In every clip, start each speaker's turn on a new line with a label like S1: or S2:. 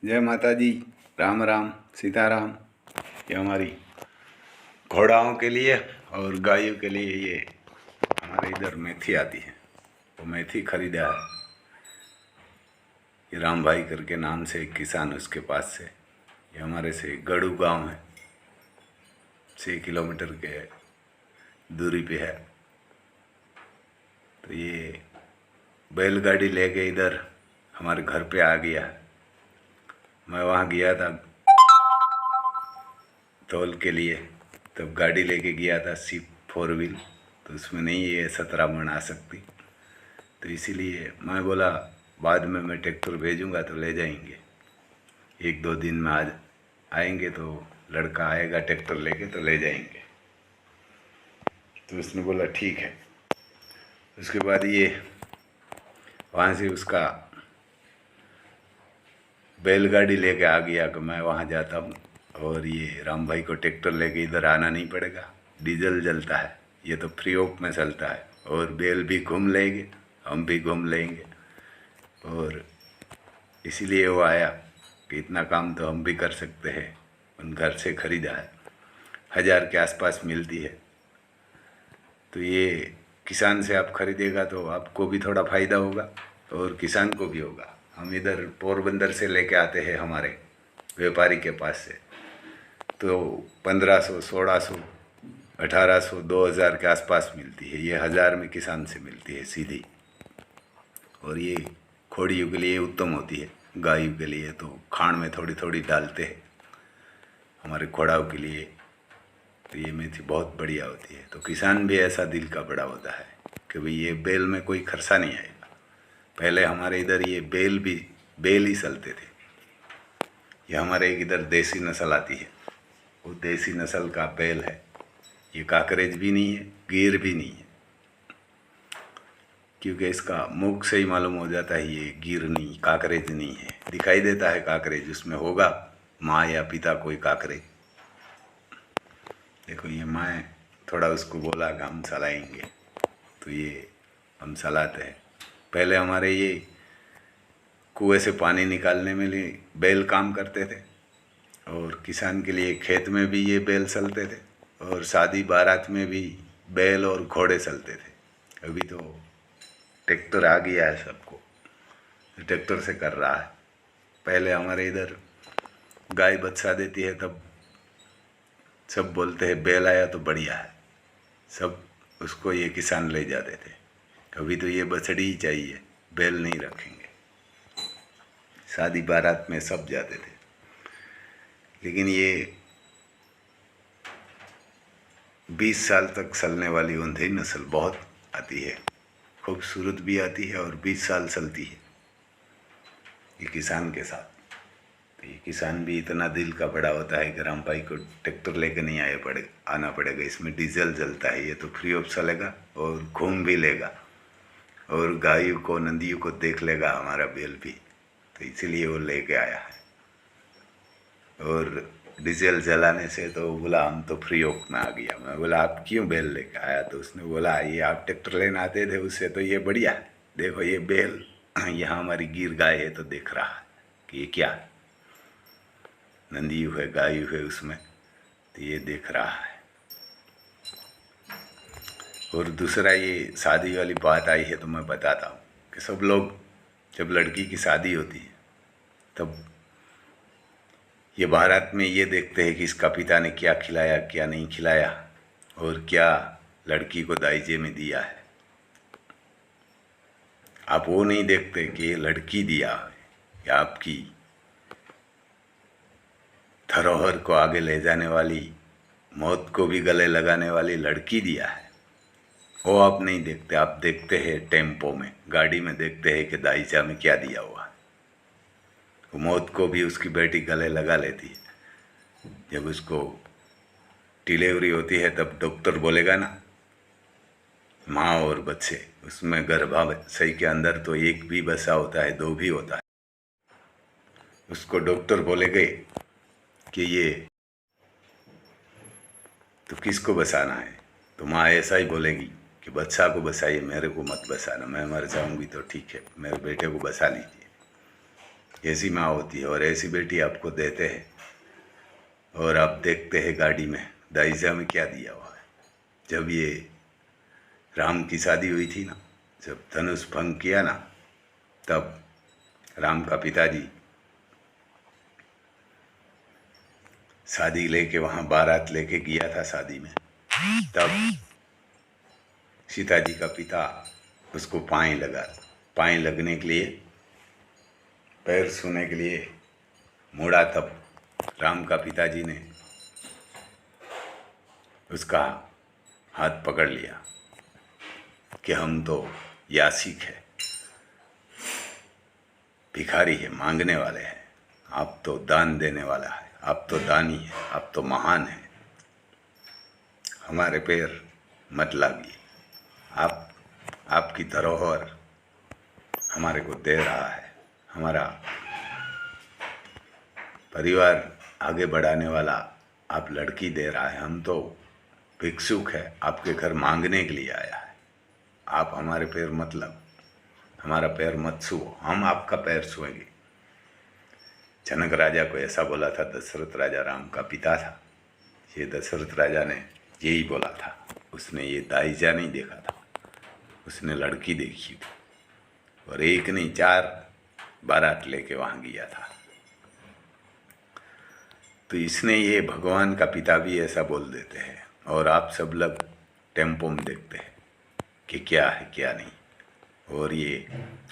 S1: जय माता जी। राम राम सीताराम। ये हमारी घोड़ाओं के लिए और गायों के लिए ये हमारे इधर मेथी आती है, तो मेथी खरीदा है। ये राम भाई करके नाम से एक किसान, उसके पास से। ये हमारे से गड़ू गांव है, 6 किलोमीटर के दूरी पे है। तो ये बैलगाड़ी लेके इधर हमारे घर पे आ गया। मैं वहाँ गया था तौल के लिए, तब गाड़ी लेके गया था सिर्फ 4 व्हील, तो उसमें नहीं ये 17 मन आ सकती। तो इसीलिए मैं बोला बाद में मैं ट्रैक्टर भेजूंगा तो ले जाएंगे, 1-2 दिन में आज आएंगे तो लड़का आएगा ट्रैक्टर लेके तो ले जाएंगे। तो उसने बोला ठीक है। उसके बाद ये वहाँ से उसका बैलगाड़ी लेके आ गया कि मैं वहाँ जाता हूँ और ये राम भाई को ट्रैक्टर लेके इधर आना नहीं पड़ेगा, डीजल जलता है, ये तो फ्री ऑफ में चलता है और बैल भी घूम लेंगे, हम भी घूम लेंगे। और इसीलिए वो आया कि इतना काम तो हम भी कर सकते हैं। उन घर से ख़रीदा है, 1000 के आसपास मिलती है। तो ये किसान से आप खरीदेगा तो आपको भी थोड़ा फ़ायदा होगा और किसान को भी होगा। हम इधर पोरबंदर से लेके आते हैं हमारे व्यापारी के पास से, तो 1500, 1600, 1800, 2000 के आसपास मिलती है। ये 1000 में किसान से मिलती है सीधी। और ये खोड़ियों के लिए उत्तम होती है, गायों के लिए तो खाण में थोड़ी थोड़ी डालते हैं, हमारे घोड़ाओं के लिए तो ये मेथी बहुत बढ़िया होती है। तो किसान भी ऐसा दिल का बड़ा होता है कि भाई ये बेल में कोई खर्चा नहीं आएगा। पहले हमारे इधर ये बेल ही चलते थे। ये हमारे एक इधर देसी नस्ल आती है, वो देसी नस्ल का बेल है। ये काकरेज भी नहीं है, गिर भी नहीं है, क्योंकि इसका मुख से ही मालूम हो जाता है ये गिर नहीं, काकरेज नहीं है। दिखाई देता है काकरेज, उसमें होगा माँ या पिता कोई काकरेज। देखो ये माँ थोड़ा उसको बोला कि हम चलाएंगे, तो ये हम चलाते हैं। पहले हमारे ये कुएं से पानी निकालने में लिए बैल काम करते थे, और किसान के लिए खेत में भी ये बैल चलते थे, और शादी बारात में भी बैल और घोड़े चलते थे। अभी तो ट्रैक्टर आ गया है, सबको ट्रैक्टर से कर रहा है। पहले हमारे इधर गाय बच्चा देती है तब सब बोलते हैं बैल आया तो बढ़िया है, सब उसको ये किसान ले जाते थे। अभी तो ये बछड़ी ही चाहिए, बैल नहीं रखेंगे। शादी बारात में सब जाते थे। लेकिन ये 20 साल तक चलने वाली ऊँधई नस्ल बहुत आती है, खूबसूरत भी आती है और 20 साल चलती है ये किसान के साथ। तो ये किसान भी इतना दिल का बड़ा होता है कि राम भाई को ट्रैक्टर लेकर नहीं आना पड़ेगा। इसमें डीजल जलता है, ये तो फ्री ऑफ चलेगा और घूम भी लेगा और गायों को नदियों को देख लेगा हमारा बैल भी। तो इसीलिए वो लेके आया है। और डीजल जलाने से तो बोला हम तो फ्री ऑफ में आ गया। मैं बोला आप क्यों बैल लेके आया? तो उसने बोला ये आप ट्रैक्टर लेने आते थे उससे तो ये बढ़िया है, देखो ये बैल यहाँ हमारी गिर गाय है तो देख रहा है कि ये क्या है, नंदियों है गायों है उसमें, तो ये देख रहा है। और दूसरा ये शादी वाली बात आई है तो मैं बताता हूँ कि सब लोग जब लड़की की शादी होती है तब ये बारात में ये देखते हैं कि इसका पिता ने क्या खिलाया क्या नहीं खिलाया और क्या लड़की को दाइजे में दिया है। आप वो नहीं देखते कि ये लड़की दिया है या आपकी धरोहर को आगे ले जाने वाली, मौत को भी गले लगाने वाली लड़की दिया है, वो आप नहीं देखते। आप देखते हैं टेम्पो में, गाड़ी में देखते हैं कि दाइचा में क्या दिया हुआ है। वो मौत को भी उसकी बेटी गले लगा लेती है। जब उसको डिलीवरी होती है तब डॉक्टर बोलेगा ना, माँ और बच्चे उसमें गर्भाशय के अंदर तो एक भी बच्चा होता है, 2 भी होता है। उसको डॉक्टर बोलेगे कि ये तो किसको बसाना है, तो माँ ऐसा ही बोलेगी कि बच्चा को बसाइए, मेरे को मत बसाना, मैं मर जाऊंगी तो ठीक है, मेरे बेटे को बसा लीजिए। ऐसी माँ होती है और ऐसी बेटी आपको देते हैं और आप देखते हैं गाड़ी में दाइजा में क्या दिया हुआ है। जब ये राम की शादी हुई थी ना, जब धनुष भंग किया ना, तब राम का पिताजी शादी लेके वहाँ बारात लेके गया था शादी में, तब सीता जी का पिता उसको पाँव लगने के लिए, पैर छूने के लिए मुड़ा, तब राम का पिताजी ने उसका हाथ पकड़ लिया कि हम तो यासिक है, भिखारी है, मांगने वाले हैं, आप तो दान देने वाला है, आप तो दानी है, आप तो महान है, हमारे पैर मत लागिए, आपकी धरोहर हमारे को दे रहा है, हमारा परिवार आगे बढ़ाने वाला आप लड़की दे रहा है, हम तो भिक्षुक है, आपके घर मांगने के लिए आया है, आप हमारे पैर हमारा पैर मत छुओ, हम आपका पैर छुएंगे। जनक राजा को ऐसा बोला था, दशरथ राजा राम का पिता था, ये दशरथ राजा ने यही बोला था। उसने ये दाइजा नहीं देखा था, उसने लड़की देखी थी और एक नहीं 4 बारात लेके वहाँ गया था। तो इसने ये भगवान का पिता भी ऐसा बोल देते हैं और आप सब लोग टेम्पो में देखते हैं कि क्या है क्या नहीं, और ये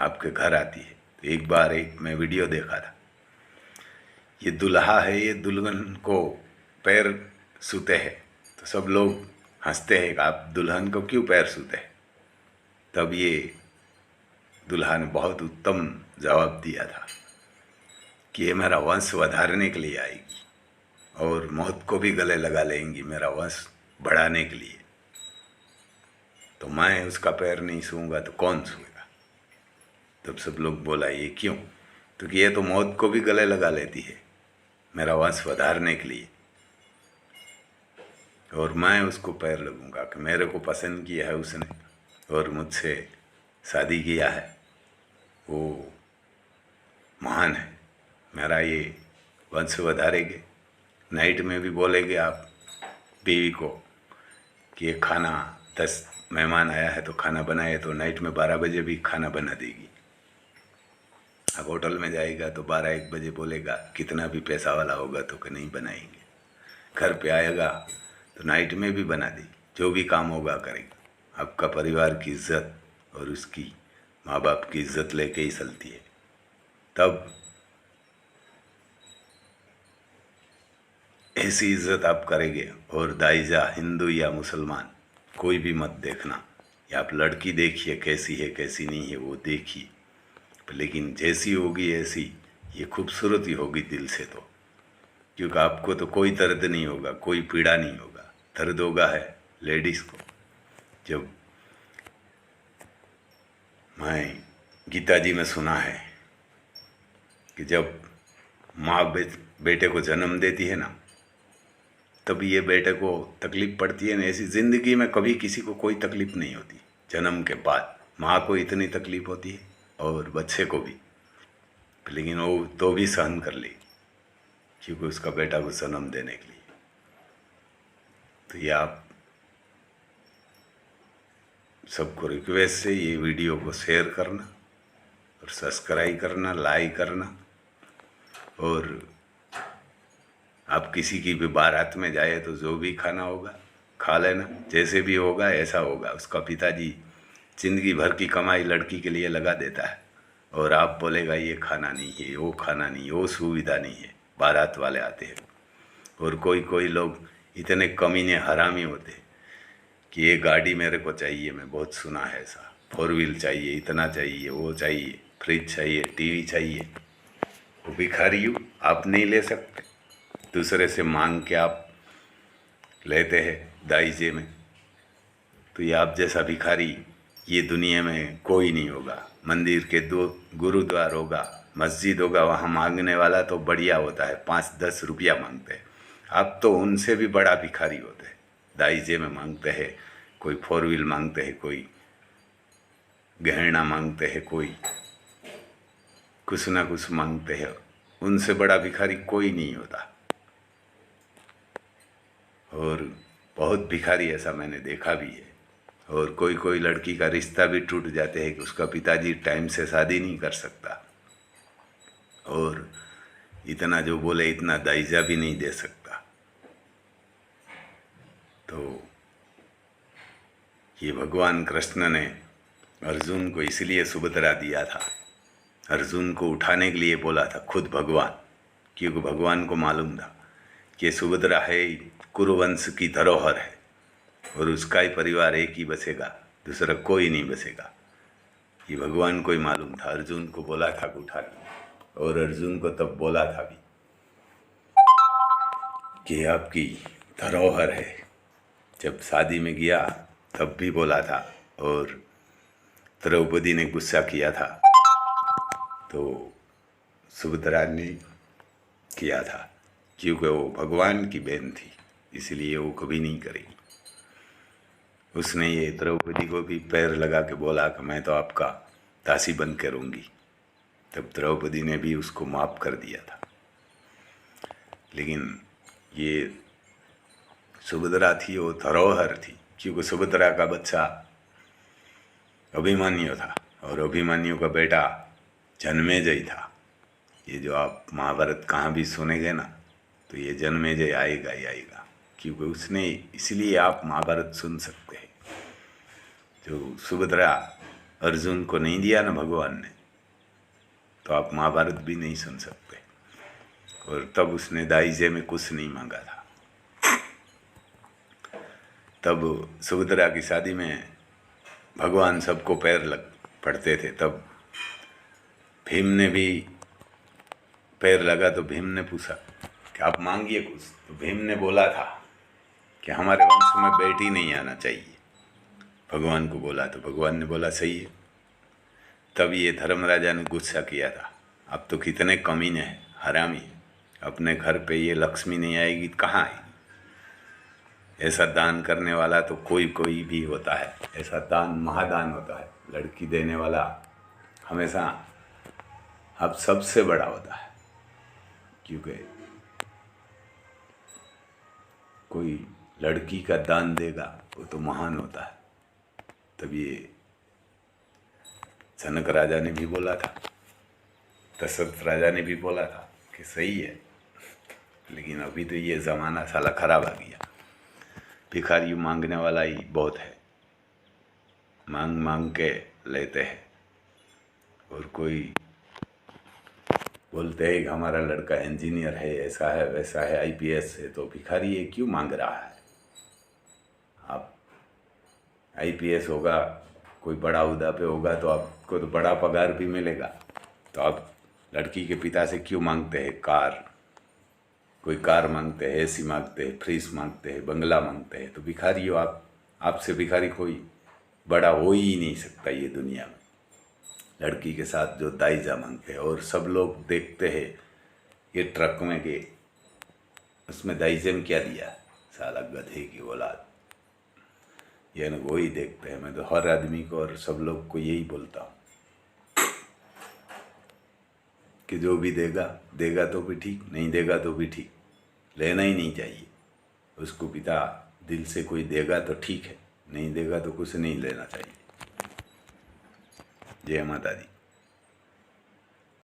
S1: आपके घर आती है। तो एक बार मैं वीडियो देखा था, ये दुल्हा है, ये दुल्हन को पैर छूते हैं, तो सब लोग हंसते हैं कि आप दुल्हन को क्यों पैर छूते हैं। तब ये दुल्हा ने बहुत उत्तम जवाब दिया था कि ये मेरा वंश વધાरने के लिए आएगी और मौत को भी गले लगा लेंगी मेरा वंश बढ़ाने के लिए, तो मैं उसका पैर नहीं छूँगा तो कौन छूएगा। तब सब लोग बोला ये क्यों, तो कि ये तो मौत को भी गले लगा लेती है मेरा वंश વધાरने के लिए, और मैं उसको पैर लगूंगा कि मेरे को पसंद किया है उसने और मुझसे शादी किया है, वो महान है, मेरा ये वंश વધાरेंगे। नाइट में भी बोलेंगे आप बीवी को कि ये खाना 10 मेहमान आया है तो खाना बनाए, तो नाइट में 12 बजे भी खाना बना देगी। अब होटल में जाएगा तो 12-1 बजे बोलेगा, कितना भी पैसा वाला होगा तो कि नहीं बनाएंगे। घर पे आएगा तो नाइट में भी बना देगी, जो भी काम होगा करेगा। आपका परिवार की इज्जत और उसकी माँ बाप की इज्जत लेके ही चलती है। तब ऐसी इज्जत आप करेंगे। और दाइजा हिंदू या मुसलमान कोई भी मत देखना, या आप लड़की देखिए कैसी है कैसी नहीं है वो देखिए, लेकिन जैसी होगी ऐसी ये खूबसूरत ही होगी दिल से, तो क्योंकि आपको तो कोई दर्द नहीं होगा, कोई पीड़ा नहीं होगा। दर्द होगा है लेडीज़ को। जब मैं गीता जी में सुना है कि जब माँ बेटे को जन्म देती है ना, तब ये बेटे को तकलीफ़ पड़ती है ना, ऐसी ज़िंदगी में कभी किसी को कोई तकलीफ़ नहीं होती। जन्म के बाद माँ को इतनी तकलीफ़ होती है और बच्चे को भी, लेकिन वो तो भी सहन कर ली क्योंकि उसका बेटा को जन्म देने के लिए। तो ये आप सबको रिक्वेस्ट है, ये वीडियो को शेयर करना और सब्सक्राइब करना, लाइक करना। और आप किसी की भी बारात में जाए तो जो भी खाना होगा खा लेना, जैसे भी होगा ऐसा होगा। उसका पिताजी ज़िंदगी भर की कमाई लड़की के लिए लगा देता है और आप बोलेगा ये खाना नहीं है, वो खाना नहीं, वो सुविधा नहीं है। बारात वाले आते हैं और कोई लोग इतने कमीने हरामी होते हैं कि ये गाड़ी मेरे को चाहिए, मैं बहुत सुना है ऐसा, 4 व्हील चाहिए, इतना चाहिए, वो चाहिए, फ्रिज चाहिए, टीवी चाहिए। वो भिखारी हूँ, आप नहीं ले सकते, दूसरे से मांग के आप लेते हैं दाइजे में। तो ये आप जैसा भिखारी ये दुनिया में कोई नहीं होगा। मंदिर के 2 गुरुद्वार होगा, मस्जिद होगा, वहाँ मांगने वाला तो बढ़िया होता है, 5-10 रुपया मांगते हैं। आप तो उनसे भी बड़ा भिखारी होते हैं, दाइजे में मांगते हैं, कोई 4 व्हील मांगते हैं, कोई गहना मांगते हैं, कोई कुछ ना कुछ मांगते हैं। उनसे बड़ा भिखारी कोई नहीं होता। और बहुत भिखारी ऐसा मैंने देखा भी है। और कोई कोई लड़की का रिश्ता भी टूट जाते हैं कि उसका पिताजी टाइम से शादी नहीं कर सकता, और इतना जो बोले इतना दाइजा भी नहीं दे सकता। तो ये भगवान कृष्ण ने अर्जुन को इसलिए सुभद्रा दिया था, अर्जुन को उठाने के लिए बोला था खुद भगवान, क्योंकि भगवान को मालूम था कि सुभद्रा है कुरुवंश की धरोहर है और उसका ही परिवार एक ही बसेगा, दूसरा कोई नहीं बसेगा। ये भगवान को ही मालूम था। अर्जुन को बोला था उठा के, और अर्जुन को तब बोला था भी कि आपकी धरोहर है। जब शादी में गया तब भी बोला था, और द्रौपदी ने गुस्सा किया था तो सुभद्रा ने किया था, क्योंकि वो भगवान की बहन थी, इसलिए वो कभी नहीं करेगी। उसने ये द्रौपदी को भी पैर लगा के बोला कि मैं तो आपका दासी बन के रहूँगी। तब द्रौपदी ने भी उसको माफ़ कर दिया था। लेकिन ये सुभद्रा थी, वो धरोहर थी, क्योंकि सुभद्रा का बच्चा अभिमन्यु था और अभिमन्यु का बेटा जन्मेजय था। ये जो आप महाभारत कहाँ भी सुनेंगे ना, तो ये जन्मेजय आएगा ही आएगा, क्योंकि उसने, इसलिए आप महाभारत सुन सकते हैं। जो सुभद्रा अर्जुन को नहीं दिया ना भगवान ने, तो आप महाभारत भी नहीं सुन सकते। और तब उसने दाइजे में कुछ नहीं मांगा था। तब सुभद्रा की शादी में भगवान सबको पैर लग पड़ते थे। तब भीम ने भी पैर लगा तो भीम ने पूछा कि आप मांगिए कुछ। तो भीम ने बोला था कि हमारे वंश में बेटी नहीं आना चाहिए। भगवान को बोला तो भगवान ने बोला सही है। तब ये धर्मराजा ने गुस्सा किया था, अब तो कितने कमीने हैं, हरामी, अपने घर पे ये लक्ष्मी नहीं आएगी कहाँ आएगी। ऐसा दान करने वाला तो कोई कोई भी होता है, ऐसा दान महादान होता है। लड़की देने वाला हमेशा अब सबसे बड़ा होता है, क्योंकि कोई लड़की का दान देगा वो तो महान होता है। तब ये जनक राजा ने भी बोला था, दशरथ राजा ने भी बोला था कि सही है, लेकिन अभी तो ये ज़माना साला खराब आ गया। भिखारी मांगने वाला ही बहुत है, मांग मांग के लेते हैं। और कोई बोलते हैं कि हमारा लड़का इंजीनियर है, ऐसा है वैसा है, आईपीएस है, तो भिखारी ये क्यों मांग रहा है। आप आईपीएस होगा, कोई बड़ा उहदा पे होगा तो आपको तो बड़ा पगार भी मिलेगा, तो आप लड़की के पिता से क्यों मांगते हैं कार। कोई कार मांगते हैं, एसी मांगते हैं, फ्रिज मांगते हैं, बंगला मांगते हैं। तो भिखारी हो आप, आपसे भिखारी कोई बड़ा हो ही नहीं सकता ये दुनिया में। लड़की के साथ जो दाइजा मांगते हैं, और सब लोग देखते हैं ये ट्रक में के उसमें दाइजे में क्या दिया, साला गधे की औलाद, ये ना वही देखते हैं। मैं तो हर आदमी को और सब लोग को यही बोलता हूँ कि जो भी देगा देगा तो भी ठीक, नहीं देगा तो भी ठीक, लेना ही नहीं चाहिए उसको। पिता दिल से कोई देगा तो ठीक है, नहीं देगा तो कुछ नहीं लेना चाहिए। जय माता दी।